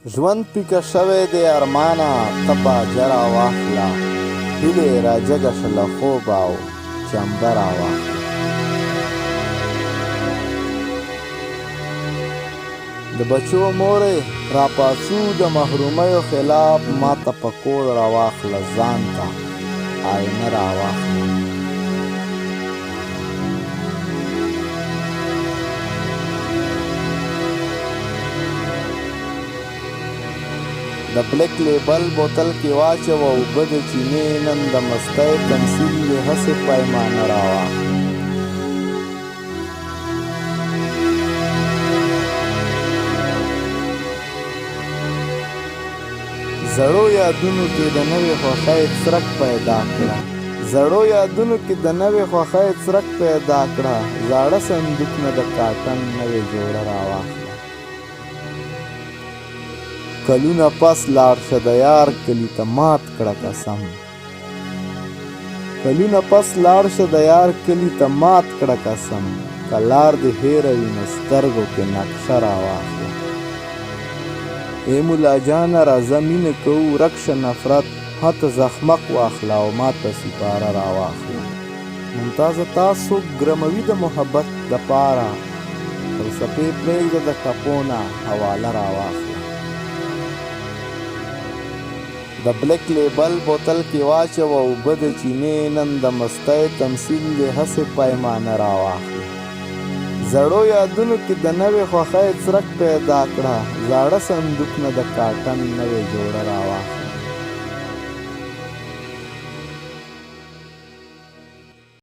ژوند پیکه شوی دی ارمانه ته باجه راواخله هیلې راجګه شه له خوبه او چمبه راواخله د بچو مورې راپاڅو د محرومیو خلاف ما ته په کور راواخله ځان ته آینه راواخله د بلیک لیبل بوتل کې واچوه اوبه د چینې نن د مستۍ تمثیل یې هسې پیمانه راواخله زړو یادونو کې د نوې خوښۍ څرک پیدا کړه زړو یادونو کې د نوې خوښۍ څرک پیدا کړه زاړه صندوق نه د کاټن نوې جوړه راواخله کلونه پس لاړ شه د یار کلي ته مات کړه قسم کلونه پس لاړ شه د یار کلي ته مات کړه قسم که لار دې هېره وي نو سترګو کې نقشه راواخله ای ملا جانه راځه مینه کوو ورک شه نفرت هته زخمق واخله او ماته سپاره راواخله ممتازه تاسو ګرموي د محبت دپاره فلسفې پرېږده د ټپو نه حواله راواخله د بلیک لیبل بوتل کې واچوه اوبه د چینې نن د مستۍ تمثیل دې هسې پیمانه راواخله زړو یادونو کې د نوې خوښۍ څرک پیدا کړه زاړه صندوق نه د کاټن نوې جوړه راواخله